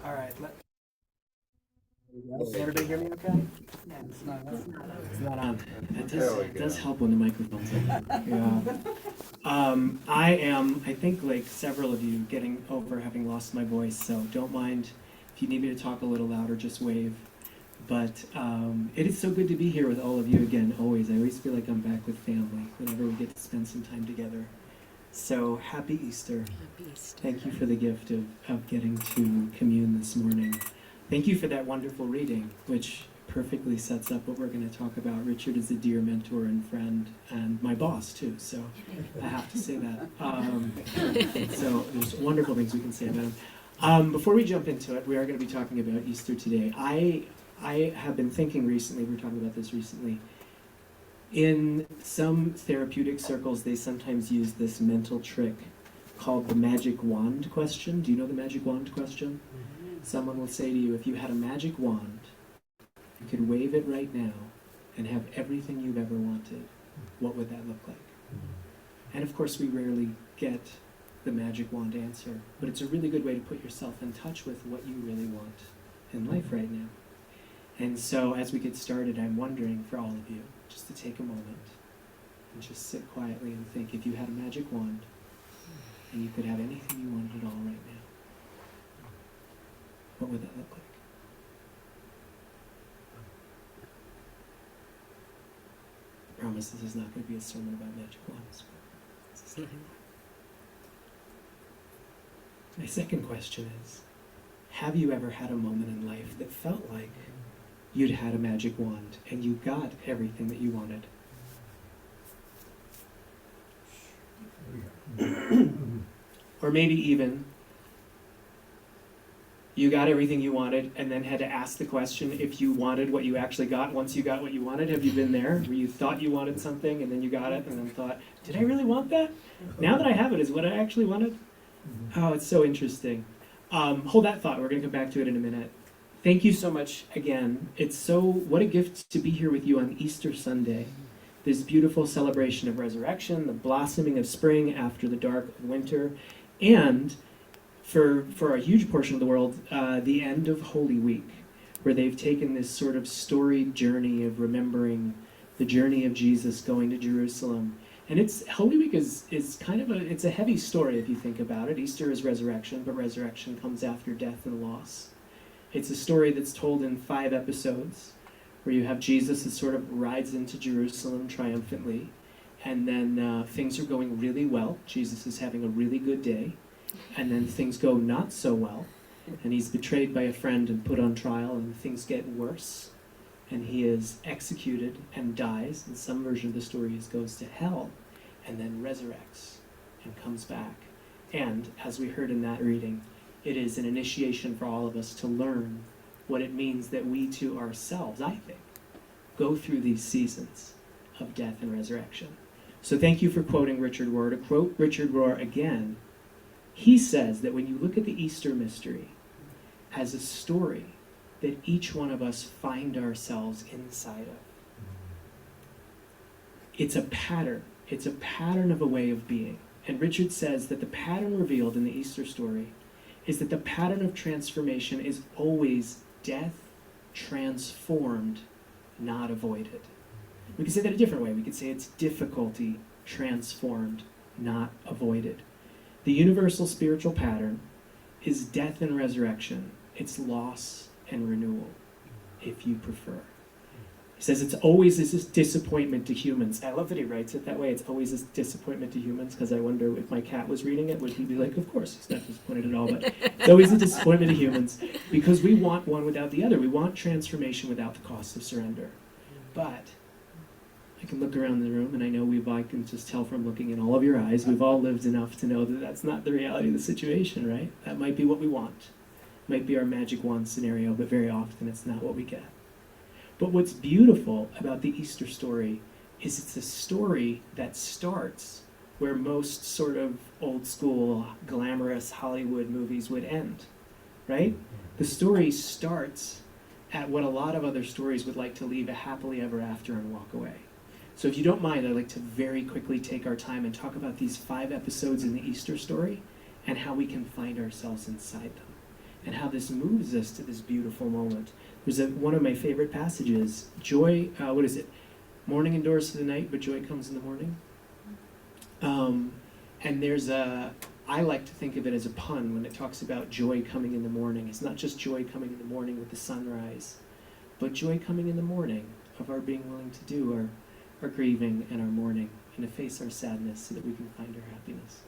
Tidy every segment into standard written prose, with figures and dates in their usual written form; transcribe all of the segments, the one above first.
All right. Can everybody hear me okay? It's not on. It's not on. It does help when the microphone's on. Yeah. I think like several of you, getting over having lost my voice, so don't mind if you need me to talk a little louder, just wave. But it is so good to be here with all of you again, always. I always feel like I'm back with family whenever we get to spend some time together. So happy Easter. Happy Easter. Thank you for the gift of getting to commune this morning. Thank you for that wonderful reading, which perfectly sets up what we're going to talk about. Richard is a dear mentor and friend, and my boss too, so I have to say that. So there's wonderful things we can say about him. Before we jump into it, we are going to be talking about Easter today. I have been thinking recently, we were talking about this recently, in some therapeutic circles, they sometimes use this mental trick called the magic wand question. Do you know the magic wand question? Someone will say to you, if you had a magic wand, you could wave it right now and have everything you've ever wanted, what would that look like? And of course, we rarely get the magic wand answer, but it's a really good way to put yourself in touch with what you really want in life right now. And so as we get started, I'm wondering for all of you, just to take a moment and just sit quietly and think, if you had a magic wand and you could have anything you wanted at all right now, what would that look like? I promise this is not going to be a sermon about magic wands. My second question is, have you ever had a moment in life that felt like you'd had a magic wand and you got everything that you wanted? Or maybe even you got everything you wanted and then had to ask the question if you wanted what you actually got once you got what you wanted. Have you been there where you thought you wanted something and then you got it and then thought, did I really want that? Now that I have it, is what I actually wanted? Oh, it's so interesting. Hold that thought. We're going to come back to it in a minute. Thank you so much again. What a gift to be here with you on Easter Sunday. This beautiful celebration of resurrection, the blossoming of spring after the dark of winter, and for a huge portion of the world, the end of Holy Week, where they've taken this sort of storied journey of remembering the journey of Jesus going to Jerusalem. And Holy Week is kind of it's a heavy story if you think about it. Easter is resurrection, but resurrection comes after death and loss. It's a story that's told in 5 episodes, where you have Jesus that sort of rides into Jerusalem triumphantly, and then things are going really well. Jesus is having a really good day, and then things go not so well, and he's betrayed by a friend and put on trial, and things get worse, and he is executed and dies. In some version of the story, he goes to hell, and then resurrects and comes back. And as we heard in that reading, it is an initiation for all of us to learn what it means that we too ourselves, I think, go through these seasons of death and resurrection. So thank you for quoting Richard Rohr. To quote Richard Rohr again, he says that when you look at the Easter mystery as a story that each one of us find ourselves inside of, it's a pattern. It's a pattern of a way of being. And Richard says that the pattern revealed in the Easter story is that the pattern of transformation is always death transformed, not avoided. We could say that a different way. We could say it's difficulty transformed, not avoided. The universal spiritual pattern is death and resurrection. It's loss and renewal, if you prefer. He says it's always this disappointment to humans. I love that he writes it that way. It's always this disappointment to humans, because I wonder if my cat was reading it, would he be like, of course, he's not disappointed at all. But it's always a disappointment to humans, because we want one without the other. We want transformation without the cost of surrender. But I can look around the room, and I know I can just tell from looking in all of your eyes, we've all lived enough to know that that's not the reality of the situation, right? That might be what we want. Might be our magic wand scenario, but very often it's not what we get. But what's beautiful about the Easter story is it's a story that starts where most sort of old school, glamorous Hollywood movies would end, right? The story starts at what a lot of other stories would like to leave a happily ever after and walk away. So if you don't mind, I'd like to very quickly take our time and talk about these 5 episodes in the Easter story and how we can find ourselves inside them. and how this moves us to this beautiful moment. There's one of my favorite passages, joy, what is it? Morning endures for the night, but joy comes in the morning. And I like to think of it as a pun when it talks about joy coming in the morning. It's not just joy coming in the morning with the sunrise, but joy coming in the morning of our being willing to do our grieving and our mourning and to face our sadness so that we can find our happiness.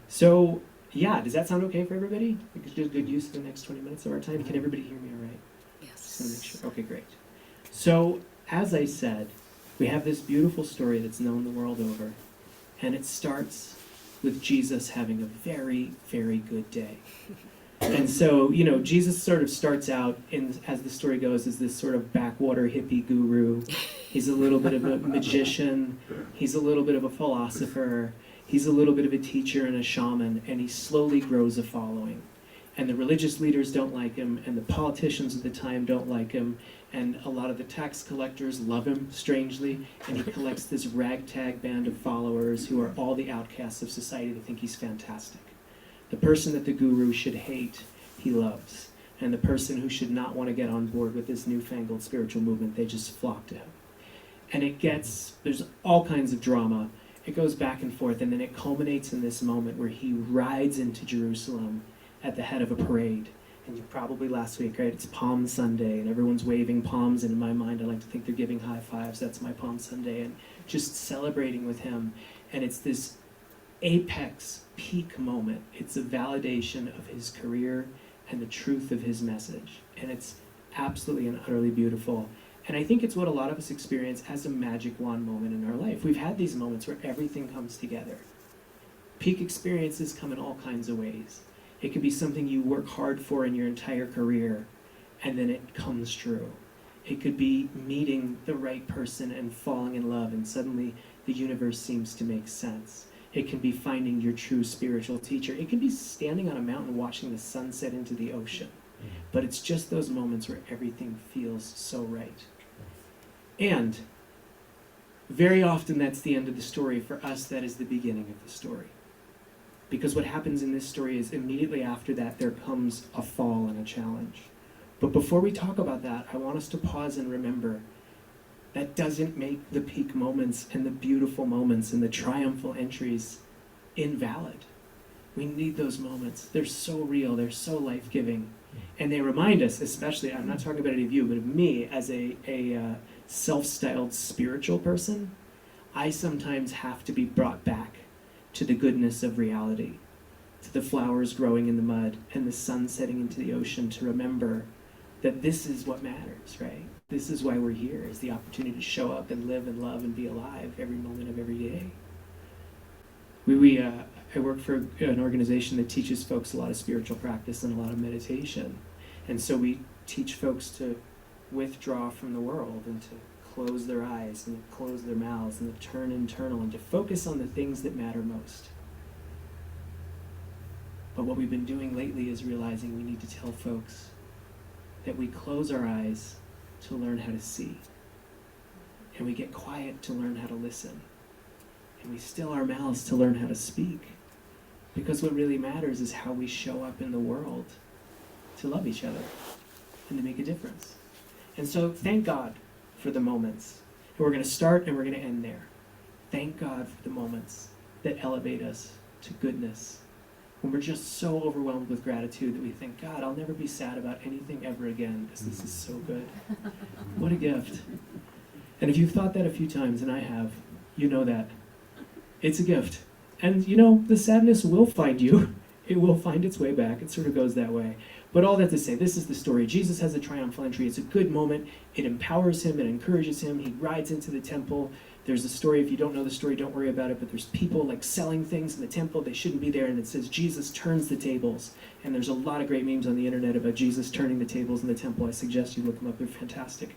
So, yeah, does that sound okay for everybody? Good use of the next 20 minutes of our time? Can everybody hear me all right? Yes. Just want to make sure. Okay, great. So, as I said, we have this beautiful story that's known the world over, and it starts with Jesus having a very, very good day. And so, Jesus sort of starts out, as the story goes, as this sort of backwater hippie guru. He's a little bit of a magician. He's a little bit of a philosopher. He's a little bit of a teacher and a shaman, and he slowly grows a following. And the religious leaders don't like him, and the politicians of the time don't like him, and a lot of the tax collectors love him, strangely, and he collects this ragtag band of followers who are all the outcasts of society that think he's fantastic. The person that the guru should hate, he loves. And the person who should not want to get on board with this newfangled spiritual movement, they just flock to him. And there's all kinds of drama. It goes back and forth, and then it culminates in this moment where he rides into Jerusalem at the head of a parade. And you probably last week, right? It's Palm Sunday, and everyone's waving palms, and in my mind, I like to think they're giving high fives. That's my Palm Sunday, and just celebrating with him. And it's this apex peak moment. It's a validation of his career and the truth of his message. And it's absolutely and utterly beautiful. And I think it's what a lot of us experience as a magic wand moment in our life. We've had these moments where everything comes together. Peak experiences come in all kinds of ways. It could be something you work hard for in your entire career, and then it comes true. It could be meeting the right person and falling in love, and suddenly the universe seems to make sense. It can be finding your true spiritual teacher. It can be standing on a mountain watching the sunset into the ocean. But it's just those moments where everything feels so right. And very often that's the end of the story. For us, that is the beginning of the story. Because what happens in this story is immediately after that, there comes a fall and a challenge. But before we talk about that, I want us to pause and remember that doesn't make the peak moments and the beautiful moments and the triumphal entries invalid. We need those moments. They're so real. They're so life-giving. And they remind us, especially, I'm not talking about any of you, but of me as a self-styled spiritual person, I sometimes have to be brought back to the goodness of reality, to the flowers growing in the mud and the sun setting into the ocean, to remember that this is what matters, right? This is why we're here, is the opportunity to show up and live and love and be alive every moment of every day. I work for an organization that teaches folks a lot of spiritual practice and a lot of meditation. And so we teach folks to withdraw from the world and to close their eyes and to close their mouths and to turn internal and to focus on the things that matter most. But what we've been doing lately is realizing we need to tell folks that we close our eyes to learn how to see. And we get quiet to learn how to listen. And we still our mouths to learn how to speak. Because what really matters is how we show up in the world to love each other and to make a difference. And so thank God for the moments. And we're going to start and we're going to end there. Thank God for the moments that elevate us to goodness. When we're just so overwhelmed with gratitude that we think, God, I'll never be sad about anything ever again because this is so good. What a gift. And if you've thought that a few times, and I have, you know that. It's a gift. And, the sadness will find you. It will find its way back. It sort of goes that way. But all that to say, this is the story. Jesus has a triumphal entry. It's a good moment. It empowers him. It encourages him. He rides into the temple. There's a story. If you don't know the story, don't worry about it. But there's people selling things in the temple. They shouldn't be there. And it says Jesus turns the tables. And there's a lot of great memes on the internet about Jesus turning the tables in the temple. I suggest you look them up. They're fantastic.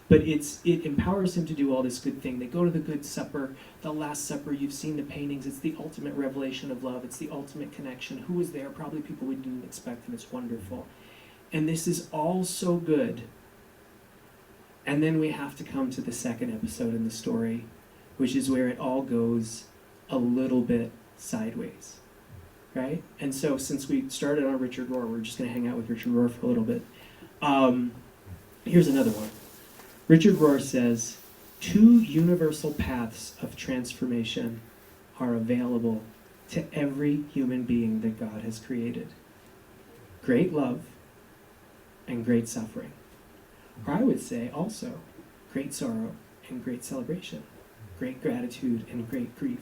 But it empowers him to do all this good thing. They go to the Good Supper, the Last Supper. You've seen the paintings. It's the ultimate revelation of love. It's the ultimate connection. Who was there? Probably people we didn't expect, and it's wonderful. And this is all so good. And then we have to come to the second episode in the story, which is where it all goes a little bit sideways. right? And so since we started on Richard Rohr, we're just going to hang out with Richard Rohr for a little bit. Here's another one. Richard Rohr says, 2 universal paths of transformation are available to every human being that God has created. Great love and great suffering. Or I would say also, great sorrow and great celebration. Great gratitude and great grief.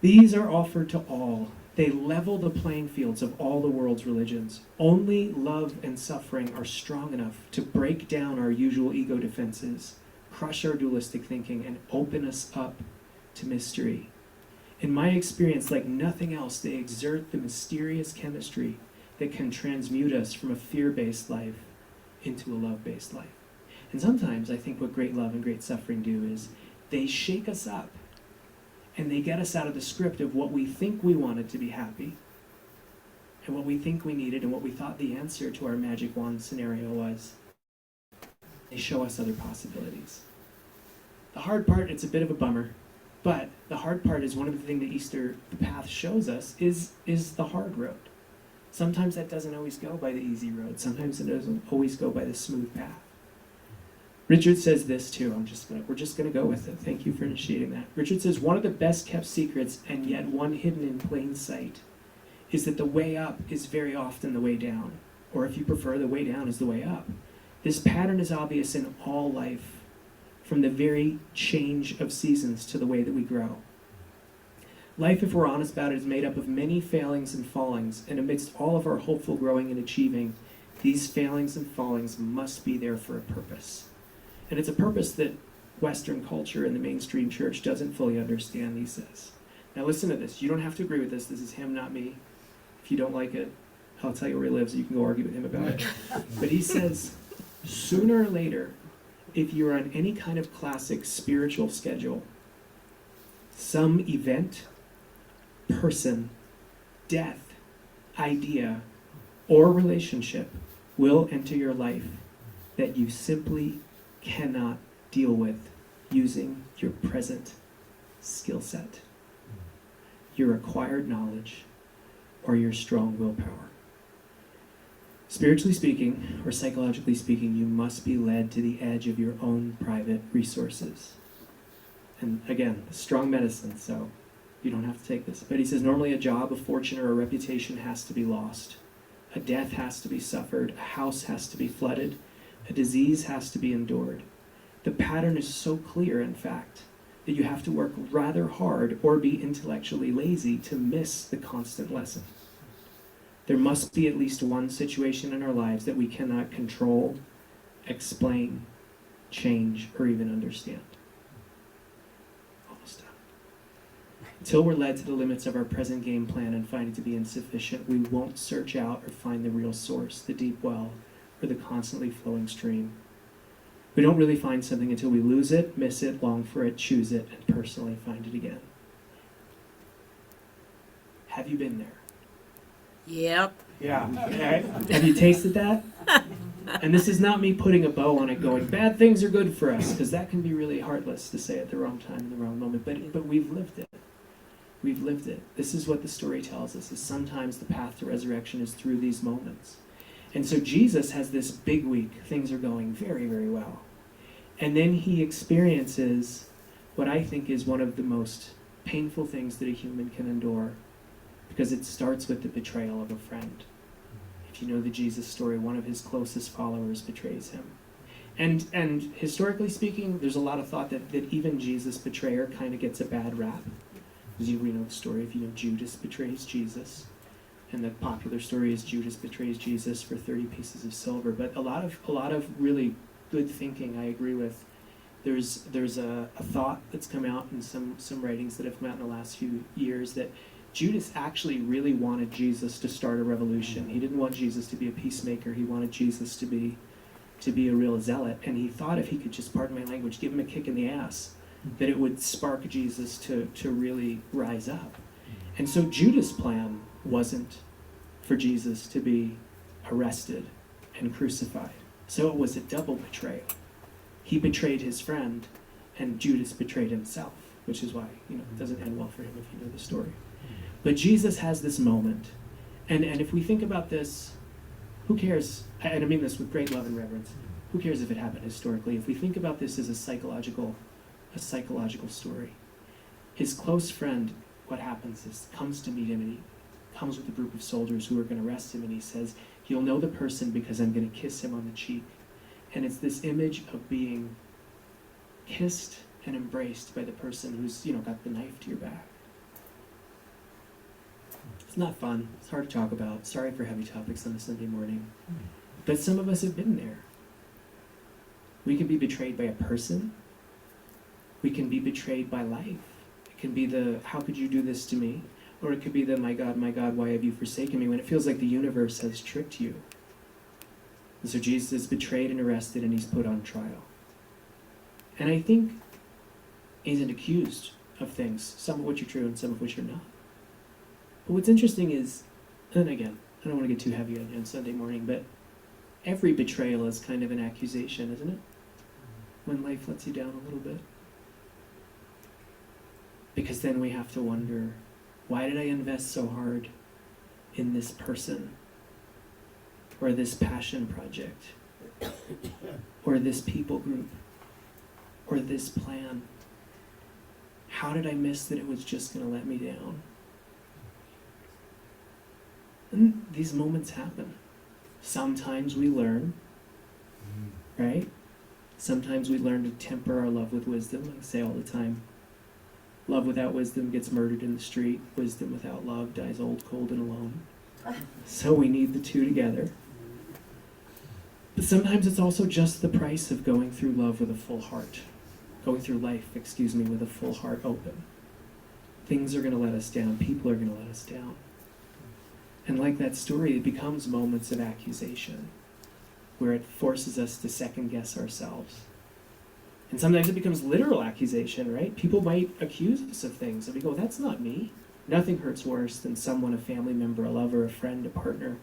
These are offered to all. They level the playing fields of all the world's religions. Only love and suffering are strong enough to break down our usual ego defenses, crush our dualistic thinking, and open us up to mystery. In my experience, like nothing else, they exert the mysterious chemistry that can transmute us from a fear-based life into a love-based life. And sometimes I think what great love and great suffering do is they shake us up and they get us out of the script of what we think we wanted to be happy and what we think we needed and what we thought the answer to our magic wand scenario was. They show us other possibilities. The hard part, it's a bit of a bummer, but the hard part is one of the things that Easter, the path, shows us is the hard road. Sometimes that doesn't always go by the easy road. Sometimes it doesn't always go by the smooth path. Richard says this too. We're just gonna go with it. Thank you for initiating that. Richard says, one of the best kept secrets, and yet one hidden in plain sight, is that the way up is very often the way down. Or if you prefer, the way down is the way up. This pattern is obvious in all life, from the very change of seasons to the way that we grow. Life, if we're honest about it, is made up of many failings and fallings, and amidst all of our hopeful growing and achieving, these failings and fallings must be there for a purpose. And it's a purpose that Western culture and the mainstream church doesn't fully understand, he says. Now listen to this. You don't have to agree with this. This is him, not me. If you don't like it, I'll tell you where he lives. You can go argue with him about it. But he says, sooner or later, if you're on any kind of classic spiritual schedule, some event, person, death, idea, or relationship will enter your life that you simply cannot deal with using your present skill set, your acquired knowledge, or your strong willpower. Spiritually speaking, or psychologically speaking, you must be led to the edge of your own private resources. And again, strong medicine, so you don't have to take this. But he says normally a job, a fortune, or a reputation has to be lost. A death has to be suffered. A house has to be flooded. A disease has to be endured. The pattern is so clear, in fact, that you have to work rather hard or be intellectually lazy to miss the constant lesson. There must be at least one situation in our lives that we cannot control, explain, change, or even understand. Almost done. Until we're led to the limits of our present game plan and find it to be insufficient, we won't search out or find the real source, the deep well, or the constantly flowing stream. We don't really find something until we lose it, miss it, long for it, choose it, and personally find it again. Have you been there? Yep. Yeah. Okay. Have you tasted that? And this is not me putting a bow on it going, bad things are good for us, because that can be really heartless to say at the wrong time in the wrong moment, but we've lived it. We've lived it. This is what the story tells us, is sometimes the path to resurrection is through these moments. And so Jesus has this big week. Things are going very, very well. And then he experiences what I think is one of the most painful things that a human can endure, because it starts with the betrayal of a friend. If you know the Jesus story, one of his closest followers betrays him. And historically speaking, there's a lot of thought that even Jesus' betrayer kind of gets a bad rap. As you know the story, if you know Judas betrays Jesus. And the popular story is Judas betrays Jesus for 30 pieces of silver. But a lot of really good thinking I agree with. There's a thought that's come out in some writings that have come out in the last few years that Judas actually really wanted Jesus to start a revolution. He didn't want Jesus to be a peacemaker. He wanted Jesus to be a real zealot. And he thought if he could just, pardon my language, give him a kick in the ass, that it would spark Jesus to really rise up. And so Judas' plan wasn't for Jesus to be arrested and crucified. So it was a double betrayal. He betrayed his friend, and Judas betrayed himself, which is why it doesn't end well for him if you know the story. But Jesus has this moment. And if we think about this, who cares? And I mean this with great love and reverence. Who cares if it happened historically? If we think about this as a psychological story. His close friend, what happens is, comes to meet him, and he comes with a group of soldiers who are going to arrest him, and he says, "You'll know the person because I'm going to kiss him on the cheek." And it's this image of being kissed and embraced by the person who's, got the knife to your back. It's not fun. It's hard to talk about. Sorry for heavy topics on a Sunday morning. But some of us have been there. We can be betrayed by a person. We can be betrayed by life. It can be the, "How could you do this to me?" Or it could be the, my God, why have you forsaken me?" When it feels like the universe has tricked you. And so Jesus is betrayed and arrested, and he's put on trial. And I think he's accused of things, some of which are true and some of which are not. But what's interesting is, and again, I don't want to get too heavy on Sunday morning, but every betrayal is kind of an accusation, isn't it? When life lets you down a little bit. Because then we have to wonder, why did I invest so hard in this person? Or this passion project? Or this people group? Or this plan? How did I miss that it was just going to let me down? And these moments happen. Sometimes we learn, right? Sometimes we learn to temper our love with wisdom. I say all the time, love without wisdom gets murdered in the street. Wisdom without love dies old, cold, and alone. So we need the two together. But sometimes it's also just the price of going through love with a full heart. Going through life, with a full heart open. Things are going to let us down. People are going to let us down. And like that story, it becomes moments of accusation, where it forces us to second guess ourselves. And sometimes it becomes literal accusation, right? People might accuse us of things, and we go, "That's not me." Nothing hurts worse than someone, a family member, a lover, a friend, a partner,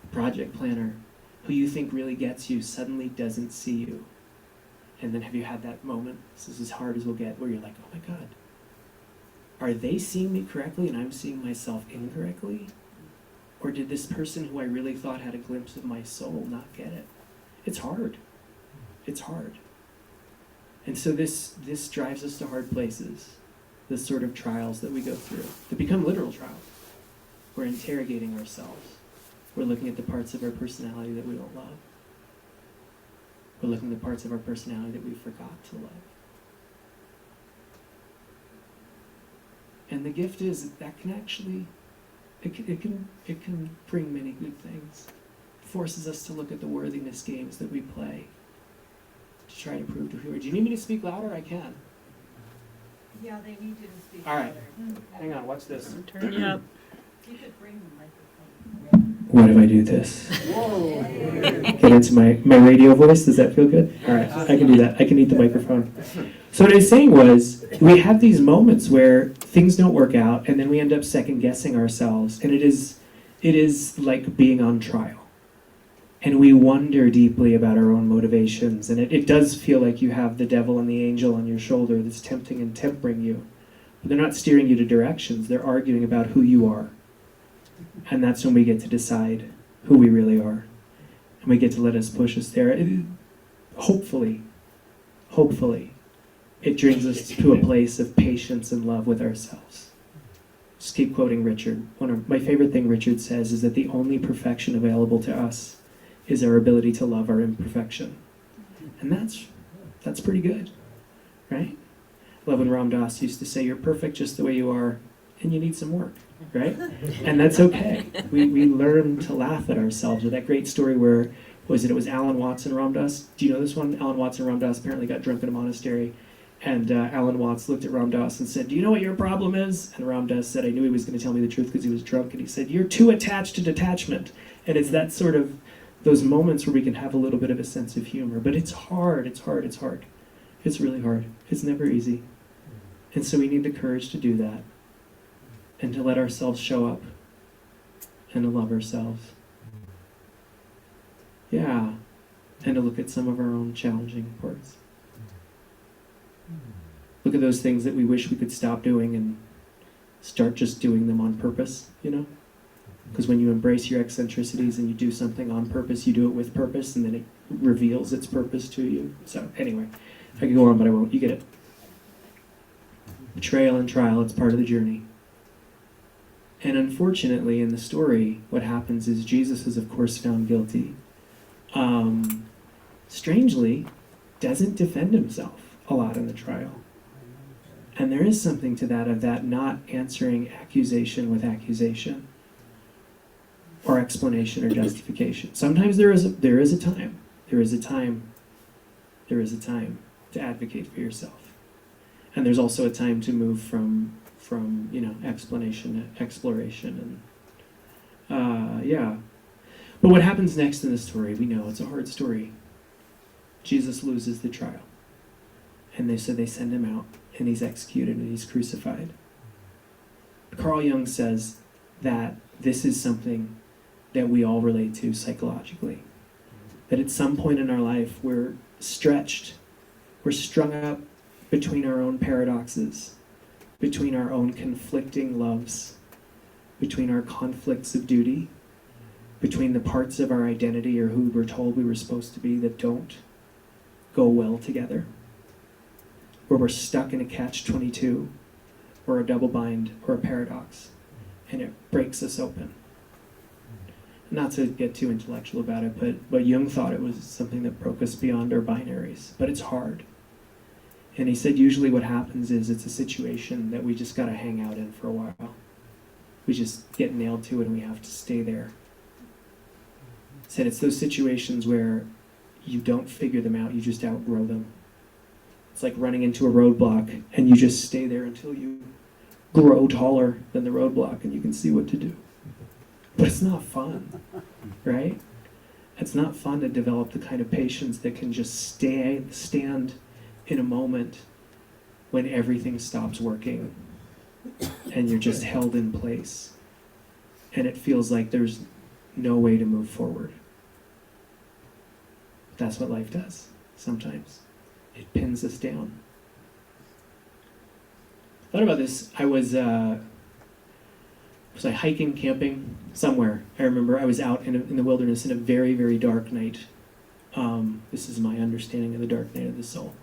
a project planner, who you think really gets you, suddenly doesn't see you. And then have you had that moment, this is as hard as we'll get, where you're like, "Oh my God, are they seeing me correctly and I'm seeing myself incorrectly? Or did this person who I really thought had a glimpse of my soul not get it?" It's hard. It's hard. And so this drives us to hard places, the sort of trials that we go through. They become literal trials. We're interrogating ourselves. We're looking at the parts of our personality that we don't love. We're looking at the parts of our personality that we forgot to love. And the gift is that can actually, it can bring many good things. It forces us to look at the worthiness games that we play to try to prove to who we are. Do you need me to speak louder? I can. Yeah, they need you to speak. All right. louder. Hang on, watch this. Turn you up. You could bring the microphone. What if I do this? Get into my radio voice. Does that feel good? All right, I can do that. I can eat the microphone. So what I was saying was, we have these moments where things don't work out, and then we end up second guessing ourselves, and it is like being on trial. And we wonder deeply about our own motivations, and it does feel like you have the devil and the angel on your shoulder that's tempting and tempering you. But they're not steering you to directions, they're arguing about who you are. And that's when we get to decide who we really are. And we get to let us push us there. Hopefully, it brings us to a place of patience and love with ourselves. Just keep quoting Richard. One of my favorite thing Richard says is that the only perfection available to us is our ability to love our imperfection. And that's pretty good, right? I love when Ram Dass used to say, "You're perfect just the way you are, and you need some work," right? And that's okay. We learn to laugh at ourselves. With that great story where, it was Alan Watts and Ram Dass? Do you know this one? Alan Watts and Ram Dass apparently got drunk in a monastery, and Alan Watts looked at Ram Dass and said, "Do you know what your problem is?" And Ram Dass said, "I knew he was going to tell me the truth because he was drunk," and he said, "You're too attached to detachment." And it's that sort of, those moments where we can have a little bit of a sense of humor. But it's hard. It's really hard. It's never easy. And so we need the courage to do that, and to let ourselves show up, and to love ourselves. Yeah, and to look at some of our own challenging parts. Look at those things that we wish we could stop doing and start just doing them on purpose, you know? Because when you embrace your eccentricities and you do something on purpose, you do it with purpose, and then it reveals its purpose to you. So anyway, I could go on, but I won't. You get it. Betrayal and trial, it's part of the journey. And unfortunately, in the story, what happens is Jesus is, of course, found guilty. Strangely, doesn't defend himself a lot in the trial. And there is something to that, of that not answering accusation with accusation, or explanation or justification. Sometimes there is a time to advocate for yourself. And there's also a time to move from explanation to exploration, and yeah. But what happens next in the story, we know it's a hard story. Jesus loses the trial. And they send him out, and he's executed, and he's crucified. Carl Jung says that this is something that we all relate to psychologically. That at some point in our life, we're stretched, we're strung up between our own paradoxes, between our own conflicting loves, between our conflicts of duty, between the parts of our identity or who we're told we were supposed to be that don't go well together, where we're stuck in a catch-22 or a double bind or a paradox, and it breaks us open. Not to get too intellectual about it, but Jung thought it was something that broke us beyond our binaries, but it's hard. And he said usually what happens is it's a situation that we just got to hang out in for a while. We just get nailed to it and we have to stay there. He said it's those situations where you don't figure them out, you just outgrow them. It's like running into a roadblock and you just stay there until you grow taller than the roadblock and you can see what to do. But it's not fun, right? It's not fun to develop the kind of patience that can just stand in a moment when everything stops working and you're just held in place and it feels like there's no way to move forward. That's what life does sometimes. It pins us down. I thought about this. I was I hiking, camping, somewhere. I remember I was out in the wilderness in a very, very dark night. This is my understanding of the dark night of the soul.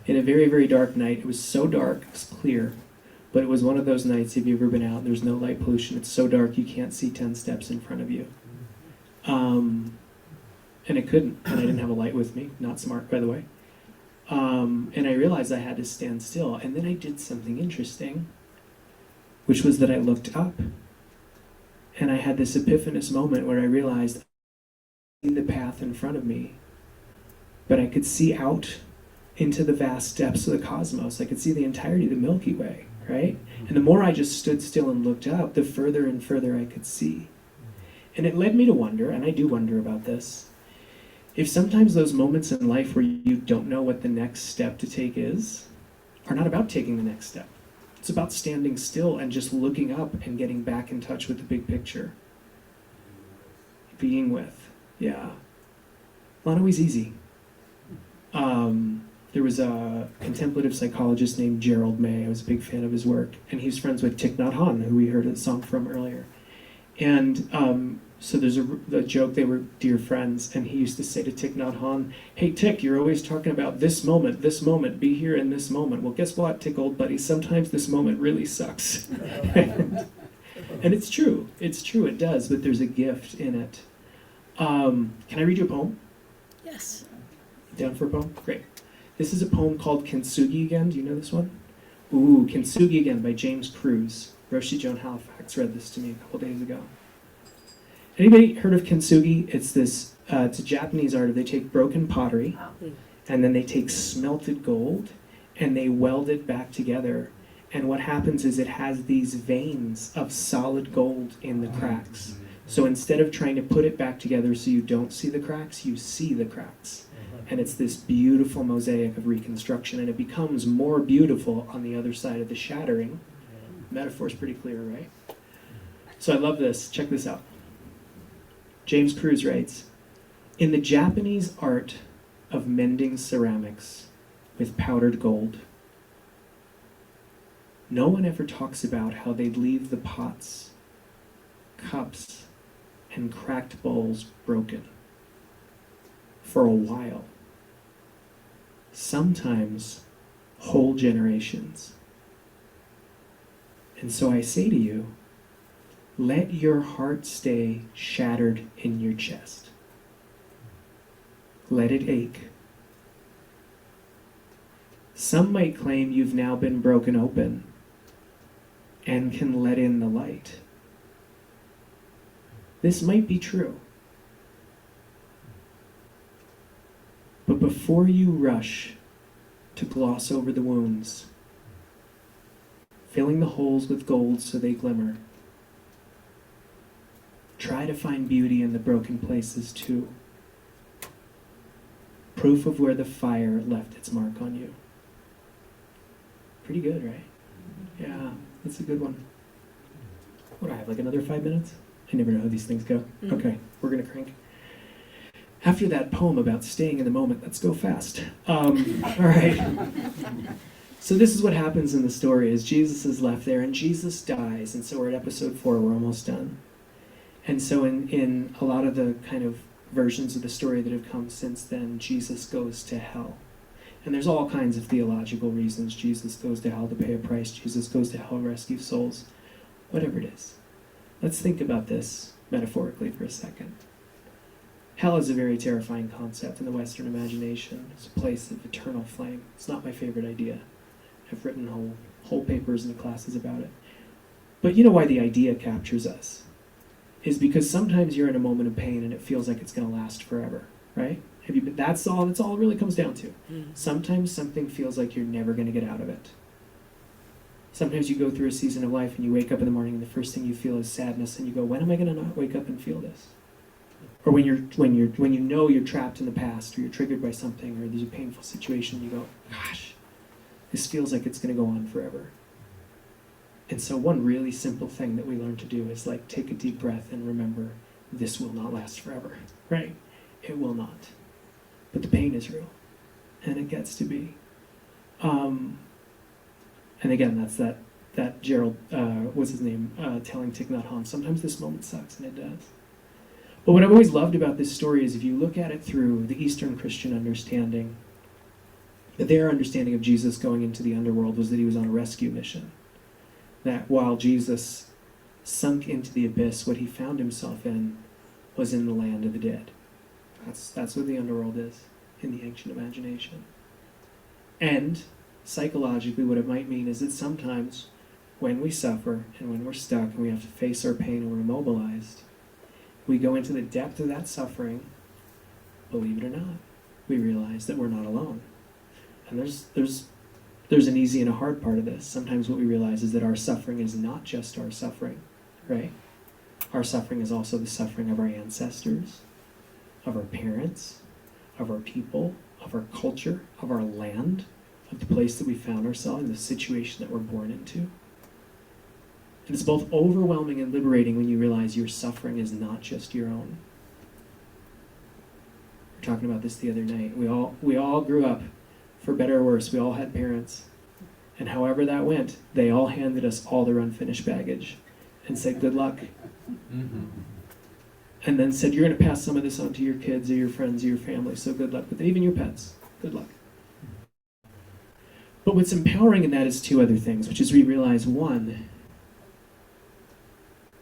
In a very, very dark night, it was so dark, it was clear, but it was one of those nights, if you've ever been out, there's no light pollution, it's so dark you can't see 10 steps in front of you. And I couldn't, and I didn't have a light with me, not smart, by the way. And I realized I had to stand still, and then I did something interesting, which was that I looked up. And I had this epiphanous moment where I realized I could see the path in front of me, but I could see out into the vast depths of the cosmos. I could see the entirety of the Milky Way, right? And the more I just stood still and looked up, the further and further I could see. And it led me to wonder, and I do wonder about this, if sometimes those moments in life where you don't know what the next step to take is, are not about taking the next step. It's about standing still and just looking up and getting back in touch with the big picture. Being with, yeah. Not always easy. There was a contemplative psychologist named Gerald May. I was a big fan of his work. And he was friends with Thich Nhat Hanh, who we heard a song from earlier. And so there's a joke, they were dear friends, and he used to say to Thich Nhat Hanh, "Hey Thich, you're always talking about this moment, be here in this moment." Well, guess what, Thich, old buddy, sometimes this moment really sucks. And it's true, it does, but there's a gift in it. Can I read you a poem? Yes. Down for a poem? Great. This is a poem called Kintsugi Again. Do you know this one? Ooh, Kintsugi Again by James Cruz. Roshi Joan Halifax read this to me a couple days ago. Anybody heard of kintsugi? It's a Japanese art. They take broken pottery, and then they take smelted gold, and they weld it back together. And what happens is it has these veins of solid gold in the cracks. So instead of trying to put it back together so you don't see the cracks, you see the cracks. And it's this beautiful mosaic of reconstruction, and it becomes more beautiful on the other side of the shattering. Metaphor's pretty clear, right? So I love this. Check this out. James Cruz writes, "In the Japanese art of mending ceramics with powdered gold, no one ever talks about how they'd leave the pots, cups, and cracked bowls broken for a while. Sometimes whole generations. And so I say to you, let your heart stay shattered in your chest. Let it ache. Some might claim you've now been broken open and can let in the light. This might be true. But before you rush to gloss over the wounds, filling the holes with gold so they glimmer, try to find beauty in the broken places too. Proof of where the fire left its mark on you. Pretty good, right? Yeah, that's a good one. What do I have, like another 5 minutes? I never know how these things go. Okay, we're gonna crank. After that poem about staying in the moment, let's go fast. All right. So this is what happens in the story is Jesus is left there and Jesus dies. And so we're at episode 4, we're almost done. And so in a lot of the kind of versions of the story that have come since then, Jesus goes to hell. And there's all kinds of theological reasons. Jesus goes to hell to pay a price. Jesus goes to hell to rescue souls. Whatever it is. Let's think about this metaphorically for a second. Hell is a very terrifying concept in the Western imagination. It's a place of eternal flame. It's not my favorite idea. I've written whole papers and classes about it. But you know why the idea captures us? Is because sometimes you're in a moment of pain and it feels like it's going to last forever, right? That's all it really comes down to. Sometimes something feels like you're never going to get out of it. Sometimes you go through a season of life and you wake up in the morning and the first thing you feel is sadness and you go, when am I going to not wake up and feel this? Or when you know you're trapped in the past or you're triggered by something or there's a painful situation, you go, gosh, this feels like it's going to go on forever. And so one really simple thing that we learn to do is like take a deep breath and remember this will not last forever, right? It will not. But the pain is real and it gets to be. And again, that's that Gerald, what's his name, telling Thich Nhat Hanh, sometimes this moment sucks, and it does. But what I've always loved about this story is if you look at it through the Eastern Christian understanding, that their understanding of Jesus going into the underworld was that he was on a rescue mission. That while Jesus sunk into the abyss, what he found himself in was in the land of the dead. That's what the underworld is in the ancient imagination. And psychologically, what it might mean is that sometimes when we suffer and when we're stuck and we have to face our pain and we're immobilized, we go into the depth of that suffering, believe it or not, we realize that we're not alone. And there's an easy and a hard part of this. Sometimes what we realize is that our suffering is not just our suffering, right? Our suffering is also the suffering of our ancestors, of our parents, of our people, of our culture, of our land, of the place that we found ourselves in, the situation that we're born into. And it's both overwhelming and liberating when you realize your suffering is not just your own. We were talking about this the other night. We all grew up, for better or worse. We all had parents. And however that went, they all handed us all their unfinished baggage and said, good luck. Mm-hmm. And then said, you're going to pass some of this on to your kids or your friends or your family, so good luck with it. Even your pets, good luck. But what's empowering in that is two other things, which is we realize, one,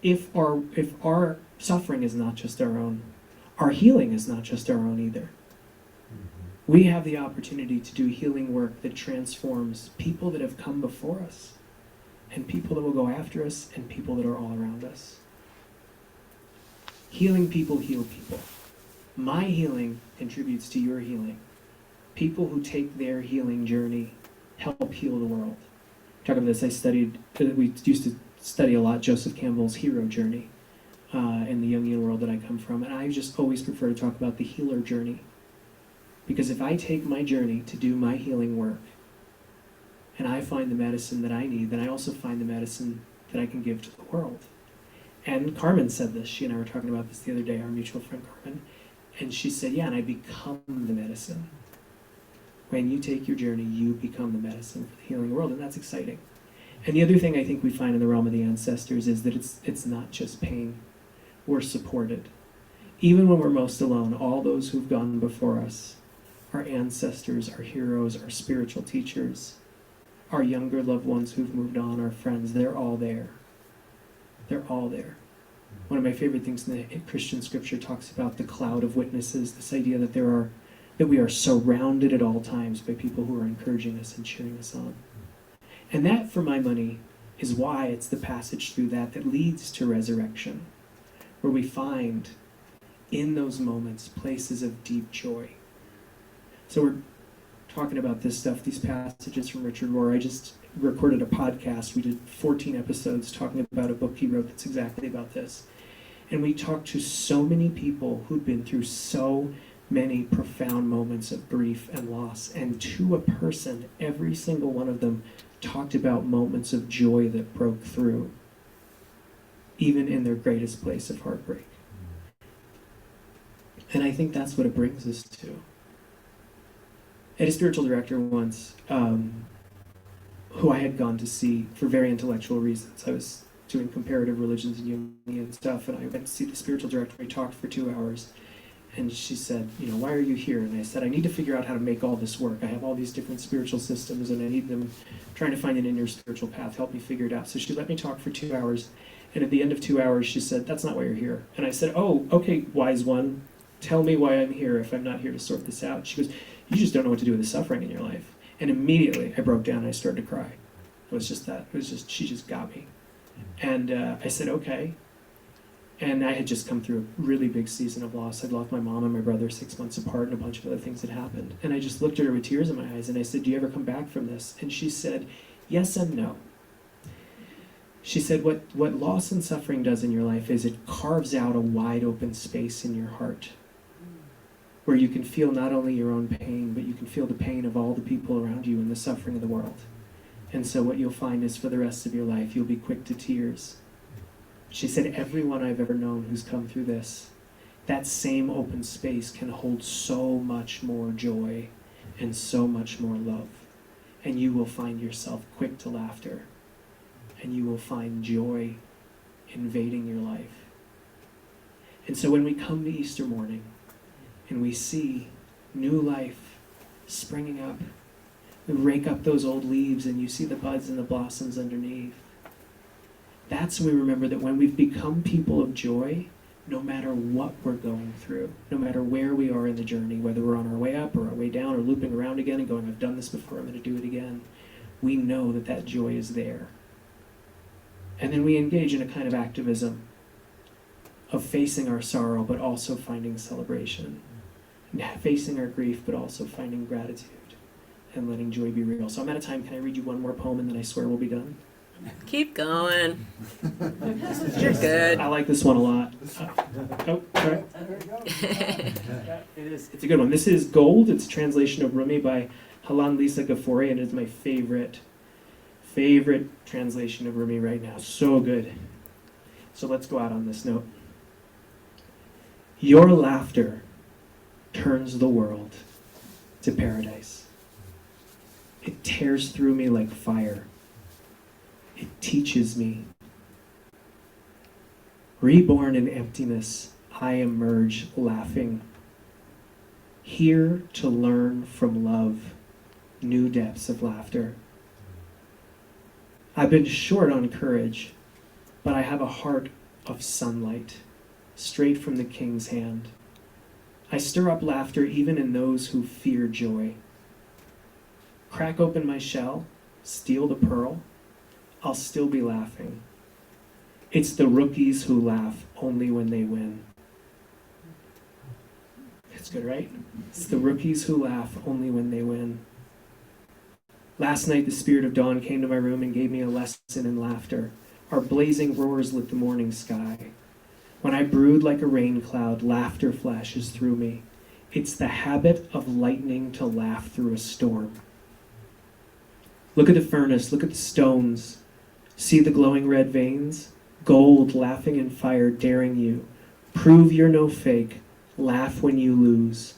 if our suffering is not just our own, our healing is not just our own either. We have the opportunity to do healing work that transforms people that have come before us, and people that will go after us, and people that are all around us. Healing people heal people. My healing contributes to your healing. People who take their healing journey help heal the world. Talking about this, we used to study a lot Joseph Campbell's hero journey in the Jungian world that I come from, and I just always prefer to talk about the healer journey. Because if I take my journey to do my healing work, and I find the medicine that I need, then I also find the medicine that I can give to the world. And Carmen said this, she and I were talking about this the other day, our mutual friend Carmen, and she said, yeah, and I become the medicine. When you take your journey, you become the medicine for the healing world, and that's exciting. And the other thing I think we find in the realm of the ancestors is that it's not just pain. We're supported. Even when we're most alone, all those who've gone before us, our ancestors, our heroes, our spiritual teachers, our younger loved ones who've moved on, our friends, they're all there. They're all there. One of my favorite things in the Christian scripture talks about the cloud of witnesses, this idea that we are surrounded at all times by people who are encouraging us and cheering us on. And that, for my money, is why it's the passage through that leads to resurrection, where we find in those moments places of deep joy. So we're talking about this stuff, these passages from Richard Rohr. I just recorded a podcast. We did 14 episodes talking about a book he wrote that's exactly about this. And we talked to so many people who'd been through so many profound moments of grief and loss. And to a person, every single one of them talked about moments of joy that broke through, even in their greatest place of heartbreak. And I think that's what it brings us to. I had a spiritual director once, who I had gone to see for very intellectual reasons. I was doing comparative religions and Jungian stuff, and I went to see the spiritual director. We talked for 2 hours, and she said, why are you here? And I said, I need to figure out how to make all this work. I have all these different spiritual systems, and I need them, trying to find an inner spiritual path. Help me figure it out. So she let me talk for 2 hours, and at the end of 2 hours, she said, that's not why you're here. And I said, oh, okay, wise one, tell me why I'm here if I'm not here to sort this out. She goes, you just don't know what to do with the suffering in your life. And immediately I broke down and I started to cry. It was just that. She just got me. And I said, okay. And I had just come through a really big season of loss. I'd lost my mom and my brother 6 months apart, and a bunch of other things had happened. And I just looked at her with tears in my eyes, and I said, do you ever come back from this? And she said, yes and no. She said, what loss and suffering does in your life is it carves out a wide open space in your heart, where you can feel not only your own pain, but you can feel the pain of all the people around you and the suffering of the world. And so what you'll find is for the rest of your life, you'll be quick to tears. She said, everyone I've ever known who's come through this, that same open space can hold so much more joy and so much more love. And you will find yourself quick to laughter. And you will find joy invading your life. And so when we come to Easter morning, and we see new life springing up, we rake up those old leaves and you see the buds and the blossoms underneath. That's when we remember that when we've become people of joy, no matter what we're going through, no matter where we are in the journey, whether we're on our way up or our way down or looping around again and going, I've done this before, I'm going to do it again, we know that that joy is there. And then we engage in a kind of activism of facing our sorrow, but also finding celebration. Facing our grief, but also finding gratitude and letting joy be real. So I'm out of time. Can I read you one more poem and then I swear we'll be done? Keep going. You're good. I like this one a lot. Sorry. It's a good one. This is Gold. It's a translation of Rumi by Halan Lisa Ghaffori, and it's my favorite translation of Rumi right now. So good. So let's go out on this note. Your laughter turns the world to paradise. It tears through me like fire. It teaches me. Reborn in emptiness, I emerge laughing. Here to learn from love new depths of laughter. I've been short on courage, but I have a heart of sunlight, straight from the King's hand. I stir up laughter even in those who fear joy. Crack open my shell, steal the pearl, I'll still be laughing. It's the rookies who laugh only when they win. That's good, right? It's the rookies who laugh only when they win. Last night, the spirit of dawn came to my room and gave me a lesson in laughter. Our blazing roars lit the morning sky. When I brood like a rain cloud, laughter flashes through me. It's the habit of lightning to laugh through a storm. Look at the furnace, look at the stones. See the glowing red veins? Gold laughing in fire, daring you. Prove you're no fake. Laugh when you lose.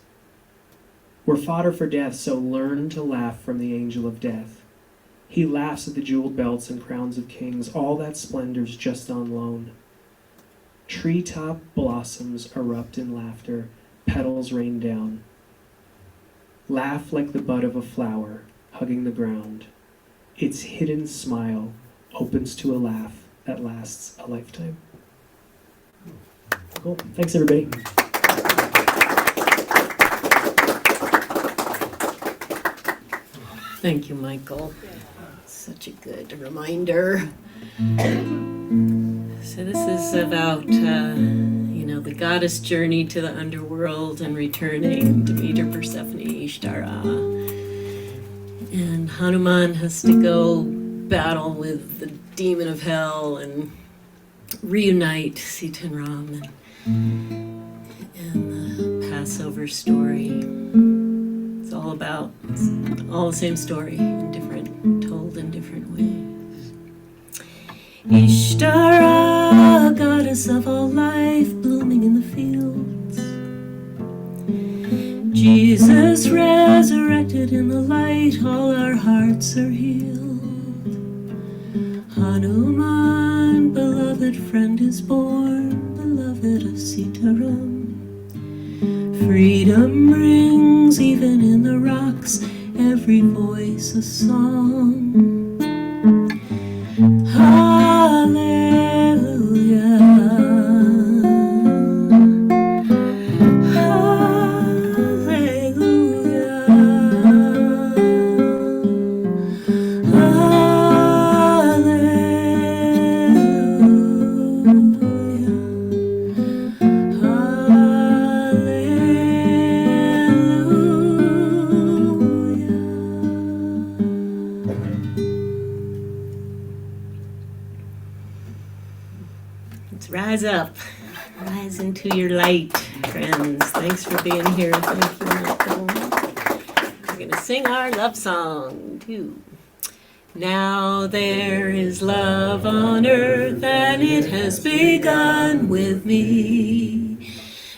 We're fodder for death, so learn to laugh from the angel of death. He laughs at the jeweled belts and crowns of kings. All that splendor's just on loan. Treetop blossoms erupt in laughter. Petals rain down. Laugh like the bud of a flower, hugging the ground. Its hidden smile opens to a laugh that lasts a lifetime. Cool. Thanks, everybody. Thank you, Michael. Such a good reminder. So this is about, the goddess journey to the underworld and returning Demeter, Persephone, Ishtara. And Hanuman has to go battle with the demon of hell and reunite Sita and Ram and the Passover story. It's all the same story, told in different ways. Ishtara, goddess of all life, blooming in the fields. Jesus resurrected in the light, all our hearts are healed. Hanuman, beloved friend, is born, beloved of Sitaram. Freedom rings even in the rocks, every voice a song. Hallelujah. Hallelujah. Rise up. Rise into your light, friends. Thanks for being here. Thank you, Michael. We're going to sing our love song, too. Now there is love on earth, and it has begun with me.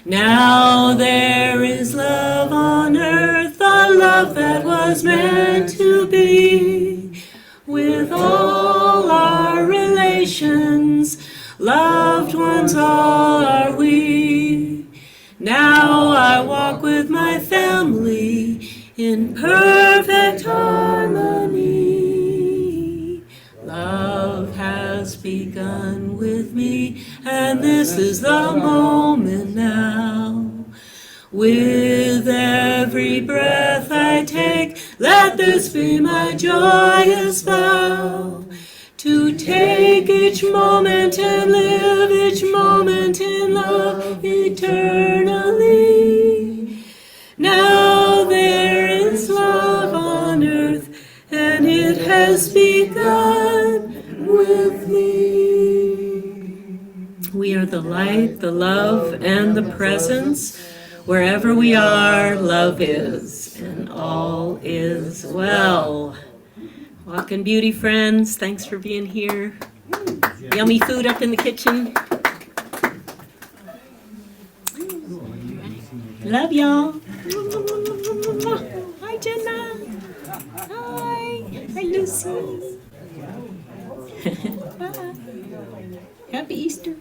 Now there is love on earth, a love that was meant to be. With all our relations, loved ones all are we. Now I walk with my family in perfect harmony. Love has begun with me, and this is the moment now. With every breath I take, let this be my joyous vow. To take each moment and live each moment in love eternally. Now there is love on earth, and it has begun with me. We are the light, the love, and the presence. Wherever we are, love is, and all is well. Walk in beauty, friends. Thanks for being here. Yummy food up in the kitchen. Love y'all. Hi, Jenna. Hi. Hi, Lucy. Bye. Happy Easter.